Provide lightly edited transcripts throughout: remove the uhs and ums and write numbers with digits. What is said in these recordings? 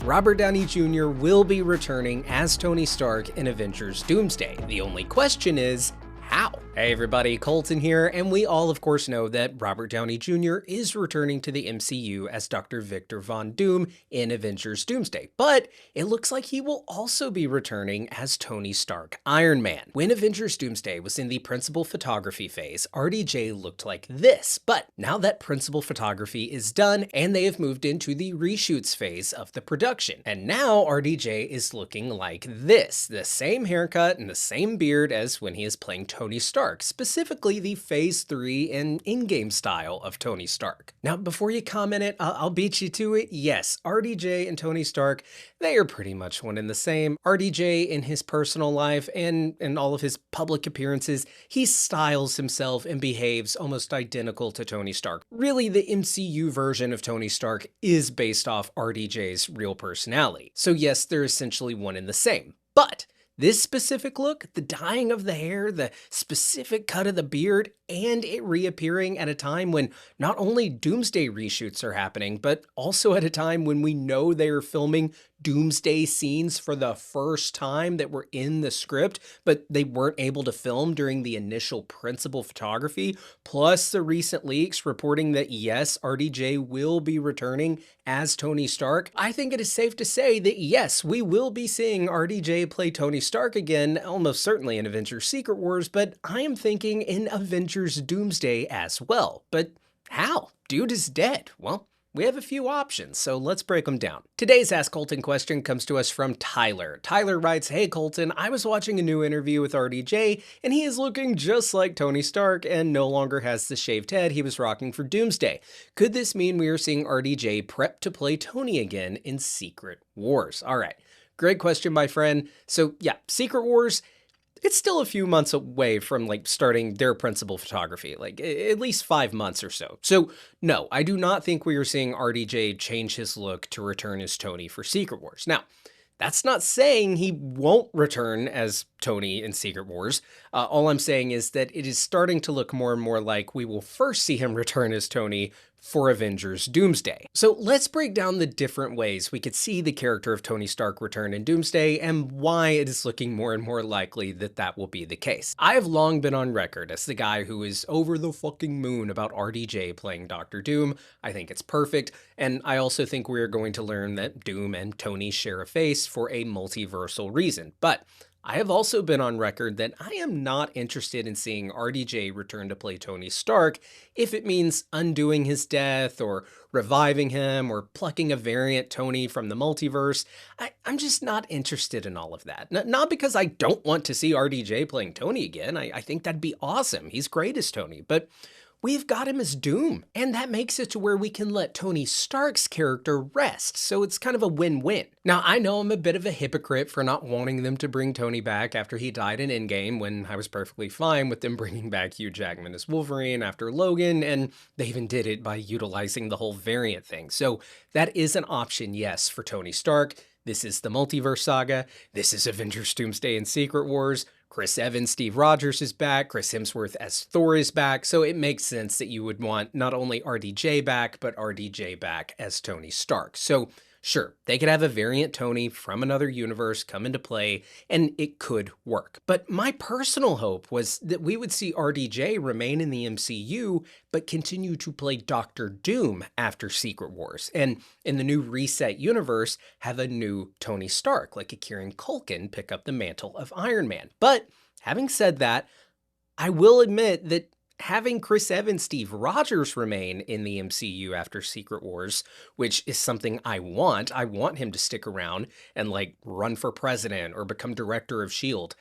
Robert Downey Jr. will be returning as Tony Stark in Avengers Doomsday. The only question is, how? Hey everybody, Colton here, and we all of course know that Robert Downey Jr. is returning to the MCU as Dr. Victor Von Doom in Avengers Doomsday, but it looks like he will also be returning as Tony Stark Iron Man. When Avengers Doomsday was in the principal photography phase, RDJ looked like this, but now that principal photography is done and they have moved into the reshoots phase of the production, and now RDJ is looking like this, the same haircut and the same beard as when he is playing Tony Stark, specifically the Phase 3 and Endgame style of Tony Stark. Now, before you comment it, I'll beat you to it. Yes, RDJ and Tony Stark, they are pretty much one and the same. RDJ in his personal life and in all of his public appearances, he styles himself and behaves almost identical to Tony Stark. Really, the MCU version of Tony Stark is based off RDJ's real personality. So yes, they're essentially one and the same. But this specific look, the dyeing of the hair, the specific cut of the beard, and it reappearing at a time when not only Doomsday reshoots are happening, but also at a time when we know they are filming Doomsday scenes for the first time that were in the script, but they weren't able to film during the initial principal photography, plus the recent leaks reporting that yes, RDJ will be returning as Tony Stark. I think it is safe to say that yes, we will be seeing RDJ play Tony Stark again, almost certainly in Avengers Secret Wars, but I am thinking in Avengers Doomsday as well. But how? Dude is dead. Well, we have a few options, so let's break them down. Today's Ask Colton question comes to us from Tyler. Tyler writes, "Hey Colton, I was watching a new interview with RDJ, and he is looking just like Tony Stark and no longer has the shaved head he was rocking for Doomsday. Could this mean we are seeing RDJ prep to play Tony again in Secret Wars?" All right, great question, my friend. So yeah, Secret Wars, it's still a few months away from starting their principal photography, at least 5 months or so. So no, I do not think we are seeing RDJ change his look to return as Tony for Secret Wars. Now, that's not saying he won't return as Tony in Secret Wars. All I'm saying is that it is starting to look more and more like we will first see him return as Tony for Avengers Doomsday. So let's break down the different ways we could see the character of Tony Stark return in Doomsday and why it is looking more and more likely that that will be the case. I have long been on record as the guy who is over the fucking moon about RDJ playing Doctor Doom. I think it's perfect, and I also think we're going to learn that Doom and Tony share a face for a multiversal reason. But I have also been on record that I am not interested in seeing RDJ return to play Tony Stark if it means undoing his death or reviving him or plucking a variant Tony from the multiverse. I'm just not interested in all of that. Not because I don't want to see RDJ playing Tony again. I think that'd be awesome. He's great as Tony, but we've got him as Doom, and that makes it to where we can let Tony Stark's character rest, so it's kind of a win-win. Now, I know I'm a bit of a hypocrite for not wanting them to bring Tony back after he died in Endgame, when I was perfectly fine with them bringing back Hugh Jackman as Wolverine after Logan, and they even did it by utilizing the whole variant thing. So that is an option, yes, for Tony Stark. This is the multiverse saga. This is Avengers Doomsday and Secret Wars. Chris Evans, Steve Rogers is back. Chris Hemsworth as Thor is back. So it makes sense that you would want not only RDJ back, but RDJ back as Tony Stark. So sure, they could have a variant Tony from another universe come into play, and it could work. But my personal hope was that we would see RDJ remain in the MCU, but continue to play Doctor Doom after Secret Wars, and in the new reset universe, have a new Tony Stark, like a Kieran Culkin, pick up the mantle of Iron Man. But having said that, I will admit that having Chris Evans, Steve Rogers remain in the MCU after Secret Wars, which is something I want him to stick around and run for president or become director of S.H.I.E.L.D.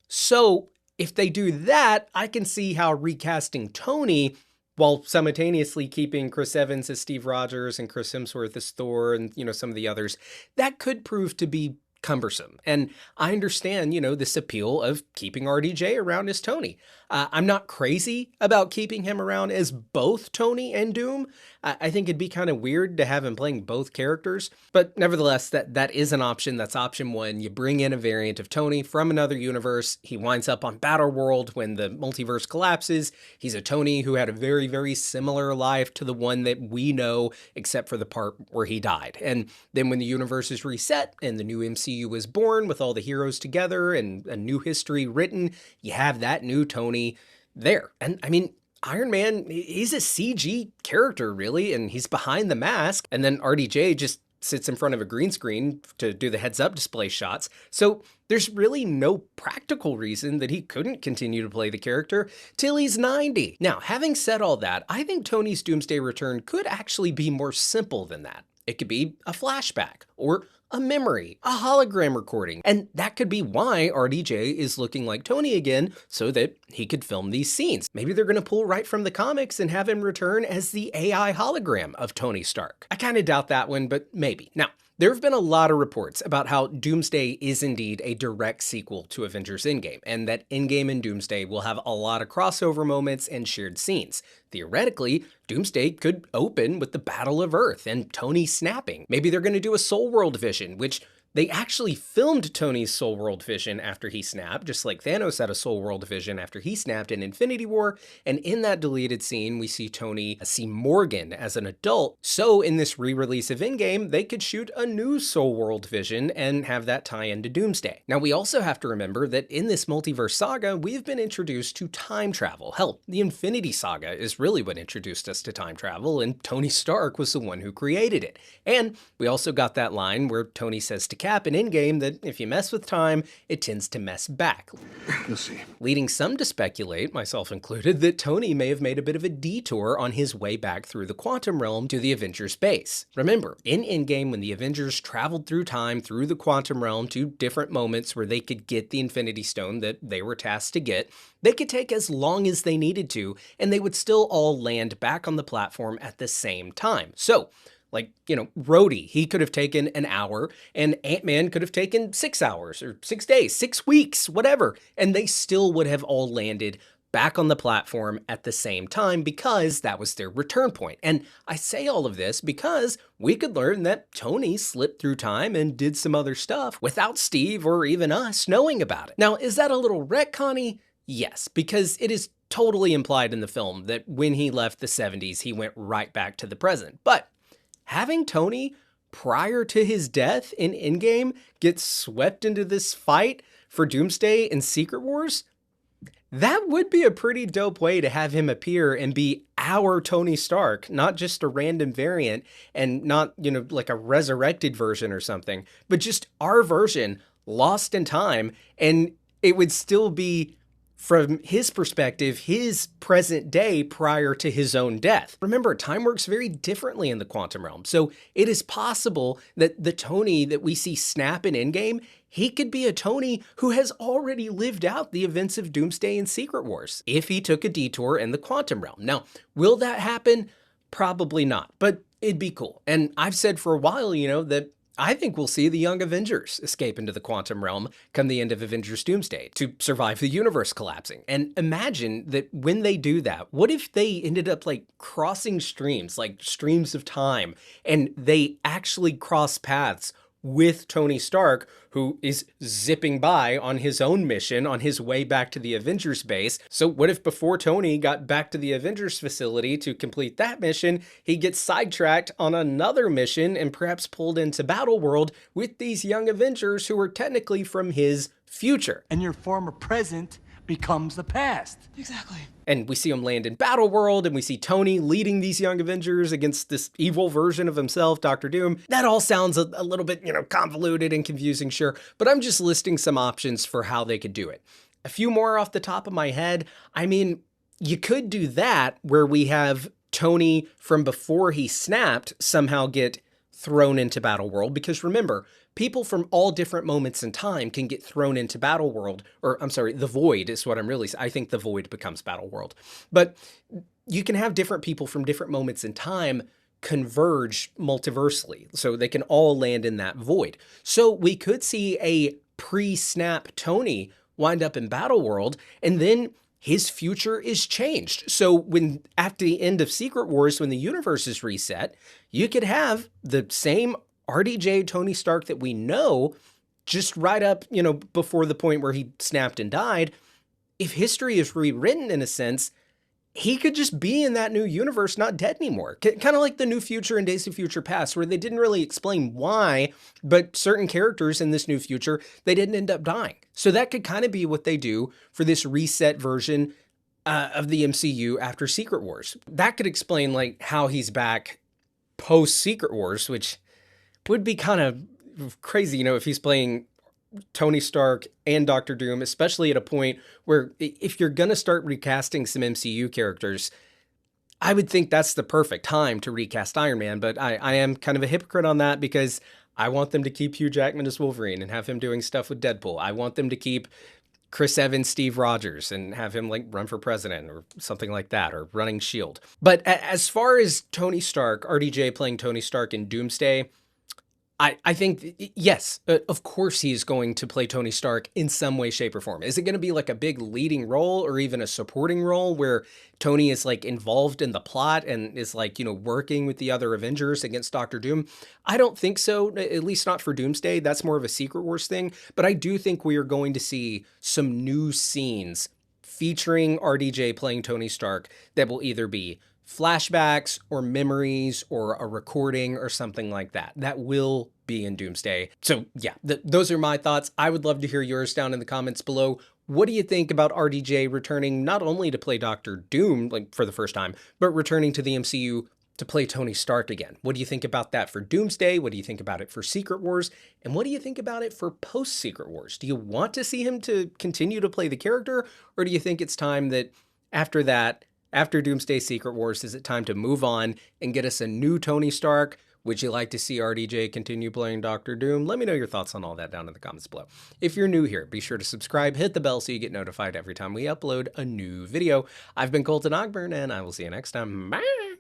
So if they do that, I can see how recasting Tony while simultaneously keeping Chris Evans as Steve Rogers and Chris Hemsworth as Thor and, some of the others, that could prove to be cumbersome. And I understand, this appeal of keeping RDJ around as Tony. I'm not crazy about keeping him around as both Tony and Doom. I think it'd be kind of weird to have him playing both characters, but nevertheless, that is an option. That's option one. You bring in a variant of Tony from another universe. He winds up on Battleworld when the multiverse collapses. He's a Tony who had a very, very similar life to the one that we know, except for the part where he died. And then when the universe is reset and the new MCU is born with all the heroes together and a new history written, you have that new Tony there. And I mean, Iron Man, he's a CG character, really, and he's behind the mask. And then RDJ just sits in front of a green screen to do the heads-up display shots. So there's really no practical reason that he couldn't continue to play the character till he's 90. Now, having said all that, I think Tony's Doomsday return could actually be more simple than that. It could be a flashback, or a memory, a hologram recording. And that could be why RDJ is looking like Tony again, so that he could film these scenes. Maybe they're gonna pull right from the comics and have him return as the AI hologram of Tony Stark. I kinda doubt that one, but maybe. Now, there have been a lot of reports about how Doomsday is indeed a direct sequel to Avengers Endgame, and that Endgame and Doomsday will have a lot of crossover moments and shared scenes. Theoretically, Doomsday could open with the Battle of Earth and Tony snapping. Maybe they're going to do a Soul World vision, which they actually filmed Tony's Soul World vision after he snapped, just like Thanos had a Soul World vision after he snapped in Infinity War. And in that deleted scene, we see Tony see Morgan as an adult. So in this re-release of Endgame, they could shoot a new Soul World vision and have that tie into Doomsday. Now, we also have to remember that in this multiverse saga, we've been introduced to time travel. Hell, the Infinity Saga is really what introduced us to time travel, and Tony Stark was the one who created it. And we also got that line where Tony says to Cap in Endgame that if you mess with time, it tends to mess back. You'll see. Leading some to speculate, myself included, that Tony may have made a bit of a detour on his way back through the quantum realm to the Avengers base. Remember, in Endgame, when the Avengers traveled through time through the quantum realm to different moments where they could get the Infinity Stone that they were tasked to get, they could take as long as they needed to, and they would still all land back on the platform at the same time. So, like, Rhodey, he could have taken an hour, and Ant-Man could have taken 6 hours, or 6 days, 6 weeks, whatever, and they still would have all landed back on the platform at the same time because that was their return point. And I say all of this because we could learn that Tony slipped through time and did some other stuff without Steve or even us knowing about it. Now, is that a little retconny? Yes, because it is totally implied in the film that when he left the 70s, he went right back to the present. But having Tony, prior to his death in Endgame, get swept into this fight for Doomsday in Secret Wars, that would be a pretty dope way to have him appear and be our Tony Stark, not just a random variant and not, like a resurrected version or something, but just our version lost in time, and it would still be, from his perspective, his present day prior to his own death. Remember, time works very differently in the quantum realm, so it is possible that the Tony that we see snap in Endgame, he could be a Tony who has already lived out the events of Doomsday and Secret Wars, if he took a detour in the quantum realm. Now, will that happen? Probably not, but it'd be cool. And I've said for a while, that I think we'll see the Young Avengers escape into the quantum realm come the end of Avengers Doomsday to survive the universe collapsing. And imagine that when they do that, what if they ended up like crossing streams, like streams of time, and they actually cross paths with Tony Stark, who is zipping by on his own mission on his way back to the Avengers base. So what if before Tony got back to the Avengers facility to complete that mission, he gets sidetracked on another mission and perhaps pulled into Battleworld with these young Avengers who are technically from his future. And your former present becomes the past. Exactly. And we see him land in Battleworld, and we see Tony leading these young Avengers against this evil version of himself, Dr. Doom. That all sounds a little bit, convoluted and confusing, sure, but I'm just listing some options for how they could do it. A few more off the top of my head. I mean, you could do that where we have Tony from before he snapped somehow get thrown into Battleworld, because remember, people from all different moments in time can get thrown into Battleworld, or I'm sorry, the Void is what I'm really saying. I think the Void becomes Battleworld. But you can have different people from different moments in time converge multiversally. So they can all land in that void. So we could see a pre-snap Tony wind up in Battleworld, and then his future is changed. So when at the end of Secret Wars, when the universe is reset, you could have the same RDJ Tony Stark that we know just right up, before the point where he snapped and died. If history is rewritten in a sense, he could just be in that new universe, not dead anymore. Kind of like the New Future and Days of Future Past, where they didn't really explain why, but certain characters in this new future, they didn't end up dying. So that could kind of be what they do for this reset version of the MCU after Secret Wars. That could explain like how he's back post Secret Wars, which would be kind of crazy, if he's playing Tony Stark and Doctor Doom, especially at a point where if you're going to start recasting some MCU characters, I would think that's the perfect time to recast Iron Man. But I am kind of a hypocrite on that because I want them to keep Hugh Jackman as Wolverine and have him doing stuff with Deadpool. I want them to keep Chris Evans, Steve Rogers, and have him like run for president or something like that, or running S.H.I.E.L.D. But as far as Tony Stark, RDJ playing Tony Stark in Doomsday, I think, yes, of course he is going to play Tony Stark in some way, shape, or form. Is it going to be like a big leading role or even a supporting role where Tony is like involved in the plot and is like, working with the other Avengers against Doctor Doom? I don't think so, at least not for Doomsday. That's more of a Secret Wars thing. But I do think we are going to see some new scenes featuring RDJ playing Tony Stark that will either be flashbacks or memories or a recording or something like that. That will be in Doomsday. So yeah, those are my thoughts. I would love to hear yours down in the comments below. What do you think about RDJ returning not only to play Doctor Doom, like for the first time, but returning to the MCU to play Tony Stark again? What do you think about that for Doomsday? What do you think about it for Secret Wars? And what do you think about it for post-Secret Wars? Do you want to see him to continue to play the character? Or do you think it's time that after that, after Doomsday Secret Wars, is it time to move on and get us a new Tony Stark? Would you like to see RDJ continue playing Doctor Doom? Let me know your thoughts on all that down in the comments below. If you're new here, be sure to subscribe, hit the bell so you get notified every time we upload a new video. I've been Colton Ogburn, and I will see you next time. Bye!